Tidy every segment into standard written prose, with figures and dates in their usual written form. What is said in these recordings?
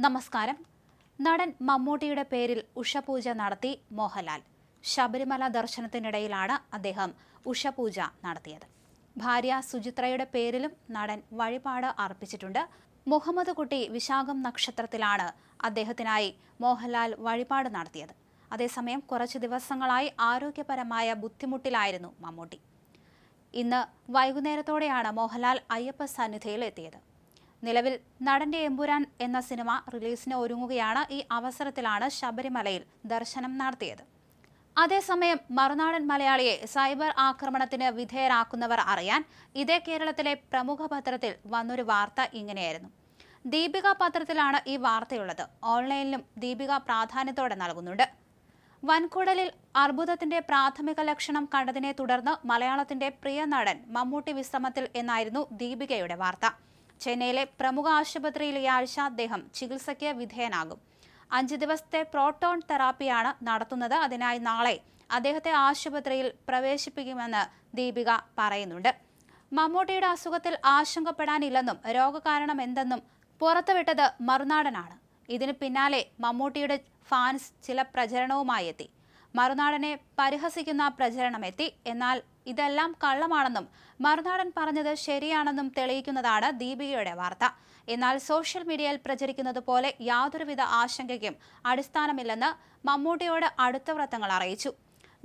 നമസ്കാരം. നടൻ മമ്മൂട്ടിയുടെ പേരിൽ ഉഷപൂജ നടത്തി മോഹൻലാൽ. ശബരിമല ദർശനത്തിനിടയിലാണ് അദ്ദേഹം ഉഷപൂജ നടത്തിയത്. ഭാര്യ സുചിത്രയുടെ പേരിലും നടൻ വഴിപാട് അർപ്പിച്ചിട്ടുണ്ട്. മുഹമ്മദ് കുട്ടി വിശാഖം നക്ഷത്രത്തിലാണ് അദ്ദേഹത്തിനായി മോഹൻലാൽ വഴിപാട് നടത്തിയത്. അതേസമയം കുറച്ചു ദിവസങ്ങളായി ആരോഗ്യപരമായ ബുദ്ധിമുട്ടിലായിരുന്നു മമ്മൂട്ടി. ഇന്ന് വൈകുന്നേരത്തോടെയാണ് മോഹൻലാൽ അയ്യപ്പ സന്നിധിയിൽ എത്തിയത്. നിലവിൽ നടന്റെ എമ്പുരാൻ എന്ന സിനിമ റിലീസിന് ഒരുങ്ങുകയാണ്. ഈ അവസരത്തിലാണ് ശബരിമലയിൽ ദർശനം നടത്തിയത്. അതേസമയം മറുനാടൻ മലയാളിയെ സൈബർ ആക്രമണത്തിന് വിധേയരാക്കുന്നവർ അറിയാൻ ഇതേ കേരളത്തിലെ പ്രമുഖ പത്രത്തിൽ വന്നൊരു വാർത്ത ഇങ്ങനെയായിരുന്നു. ദീപിക പത്രത്തിലാണ് ഈ വാർത്തയുള്ളത്. ഓൺലൈനിലും ദീപിക പ്രാധാന്യത്തോടെ നൽകുന്നുണ്ട്. വൻകുടലിൽ അർബുദത്തിന്റെ പ്രാഥമിക ലക്ഷണം കണ്ടതിനെ തുടർന്ന് മലയാളത്തിന്റെ പ്രിയ നടൻ മമ്മൂട്ടി വിശ്രമത്തിൽ എന്നായിരുന്നു ദീപികയുടെ വാർത്ത. ചെന്നൈയിലെ പ്രമുഖ ആശുപത്രിയിൽ ഈ ആഴ്ച അദ്ദേഹം ചികിത്സയ്ക്ക് വിധേയനാകും. 5 ദിവസത്തെ പ്രോട്ടോൺ തെറാപ്പിയാണ് നടത്തുന്നത്. അതിനായി നാളെ അദ്ദേഹത്തെ ആശുപത്രിയിൽ പ്രവേശിപ്പിക്കുമെന്ന് ദീപിക പറയുന്നുണ്ട്. മമ്മൂട്ടിയുടെ അസുഖത്തിൽ ആശങ്കപ്പെടാനില്ലെന്നും രോഗകാരണം എന്തെന്നും പുറത്തുവിട്ടത് മറുനാടനാണ്. ഇതിന് പിന്നാലെ മമ്മൂട്ടിയുടെ ഫാൻസ് ചില പ്രചരണവുമായി എത്തി. മറുനാടനെ പരിഹസിക്കുന്ന പ്രചരണമെത്തി. എന്നാൽ ഇതെല്ലാം കള്ളമാണെന്നും മറുനാടൻ പറഞ്ഞത് ശരിയാണെന്നും തെളിയിക്കുന്നതാണ് ദീപികയുടെ വാർത്ത. എന്നാൽ സോഷ്യൽ മീഡിയയിൽ പ്രചരിക്കുന്നത് പോലെ യാതൊരുവിധ ആശങ്കയ്ക്കും അടിസ്ഥാനമില്ലെന്ന് മമ്മൂട്ടിയോട് അടുത്ത വൃത്തങ്ങൾ അറിയിച്ചു.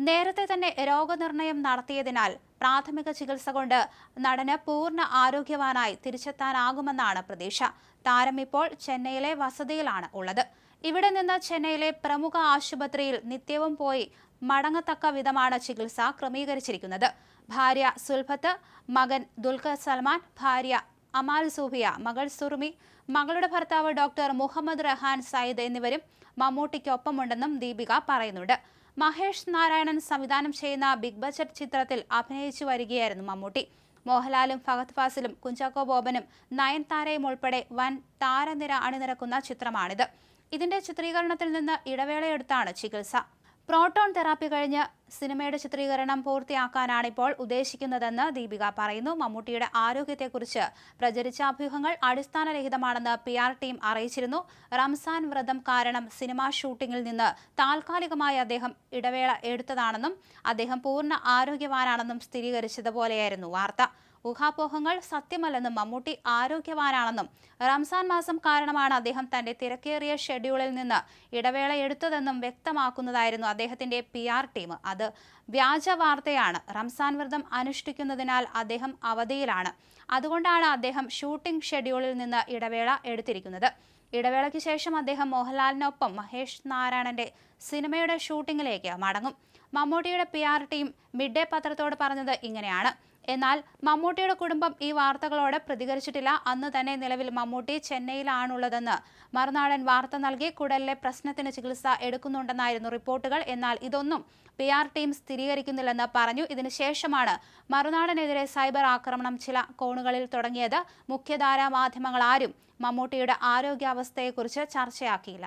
നേരത്തെ തന്നെ രോഗനിർണയം നടത്തിയതിനാൽ പ്രാഥമിക ചികിത്സ കൊണ്ട് നടന് പൂർണ്ണ ആരോഗ്യവാനായി തിരിച്ചെത്താനാകുമെന്നാണ് പ്രതീക്ഷ. താരം ഇപ്പോൾ ചെന്നൈയിലെ വസതിയിലാണ് ഉള്ളത്. ഇവിടെ നിന്ന് ചെന്നൈയിലെ പ്രമുഖ ആശുപത്രിയിൽ നിത്യവും പോയി മടങ്ങത്തക്ക വിധമാണ് ചികിത്സ ക്രമീകരിച്ചിരിക്കുന്നത്. ഭാര്യ സുൽഫത്ത്, മകൻ ദുൽഖർ സൽമാൻ, ഭാര്യ അമാൽ സൂഫിയ, മകൾ സുറുമി, മകളുടെ ഭർത്താവ് ഡോക്ടർ മുഹമ്മദ് റഹാൻ സയ്യിദ് എന്നിവരും മമ്മൂട്ടിക്കൊപ്പമുണ്ടെന്നും ദീപിക പറയുന്നുണ്ട്. മഹേഷ് നാരായണൻ സംവിധാനം ചെയ്യുന്ന ബിഗ് ബജറ്റ് ചിത്രത്തിൽ അഭിനയിച്ചു വരികയായിരുന്നു മമ്മൂട്ടി. മോഹൻലാലും ഫഹദ് ഫാസിലും കുഞ്ചാക്കോ ബോബനും നയൻതാരയും ഉൾപ്പെടെ വൻ താരനിര അണിനിരക്കുന്ന ചിത്രമാണിത്. ഇതിന്റെ ചിത്രീകരണത്തിൽ നിന്ന് ഇടവേളയെടുത്താണ് ചികിത്സ. പ്രോട്ടോൺ തെറാപ്പി കഴിഞ്ഞ് സിനിമയുടെ ചിത്രീകരണം പൂർത്തിയാക്കാനാണ് ഇപ്പോൾ ഉദ്ദേശിക്കുന്നതെന്ന് ദീപിക പറയുന്നു. മമ്മൂട്ടിയുടെ ആരോഗ്യത്തെക്കുറിച്ച് പ്രചരിച്ച അഭ്യൂഹങ്ങൾ അടിസ്ഥാനരഹിതമാണെന്ന് PR ടീം അറിയിച്ചിരുന്നു. റംസാൻ വ്രതം കാരണം സിനിമാ ഷൂട്ടിംഗിൽ നിന്ന് താൽക്കാലികമായി അദ്ദേഹം ഇടവേള എടുത്തതാണെന്നും അദ്ദേഹം പൂർണ്ണ ആരോഗ്യവാനാണെന്നും സ്ഥിരീകരിച്ചതുപോലെയായിരുന്നു വാർത്ത. ഊഹാപോഹങ്ങൾ സത്യമല്ലെന്നും മമ്മൂട്ടി ആരോഗ്യവാനാണെന്നും റംസാൻ മാസം കാരണമാണ് അദ്ദേഹം തന്റെ തിരക്കേറിയ ഷെഡ്യൂളിൽ നിന്ന് ഇടവേള എടുത്തതെന്നും വ്യക്തമാക്കുന്നതായിരുന്നു അദ്ദേഹത്തിന്റെ PR ടീം. അത് വ്യാജ വാർത്തയാണ്. റംസാൻ വ്രതം അനുഷ്ഠിക്കുന്നതിനാൽ അദ്ദേഹം അവധിയിലാണ്. അതുകൊണ്ടാണ് അദ്ദേഹം ഷൂട്ടിംഗ് ഷെഡ്യൂളിൽ നിന്ന് ഇടവേള എടുത്തിരിക്കുന്നത്. ഇടവേളയ്ക്ക് ശേഷം അദ്ദേഹം മോഹൻലാലിനൊപ്പം മഹേഷ് നാരായണന്റെ സിനിമയുടെ ഷൂട്ടിങ്ങിലേക്ക് മടങ്ങും. മമ്മൂട്ടിയുടെ PR ടീം മിഡ് ഡേ പത്രത്തോട് പറഞ്ഞത് ഇങ്ങനെയാണ്. എന്നാൽ മമ്മൂട്ടിയുടെ കുടുംബം ഈ വാർത്തകളോട് പ്രതികരിച്ചിട്ടില്ല. അന്ന് തന്നെ നിലവിൽ മമ്മൂട്ടി ചെന്നൈയിലാണുള്ളതെന്ന് മറുനാടൻ വാർത്ത നൽകി. കുടലിലെ പ്രശ്നത്തിന് ചികിത്സ എടുക്കുന്നുണ്ടെന്നായിരുന്നു റിപ്പോർട്ടുകൾ. എന്നാൽ ഇതൊന്നും PR ടീം സ്ഥിരീകരിക്കുന്നില്ലെന്ന് പറഞ്ഞു. ഇതിനുശേഷമാണ് മറുനാടനെതിരെ സൈബർ ആക്രമണം ചില കോണുകളിൽ തുടങ്ങിയത്. മുഖ്യധാരാ മാധ്യമങ്ങൾ ആരും മമ്മൂട്ടിയുടെ ആരോഗ്യാവസ്ഥയെക്കുറിച്ച് ചർച്ചയാക്കിയില്ല.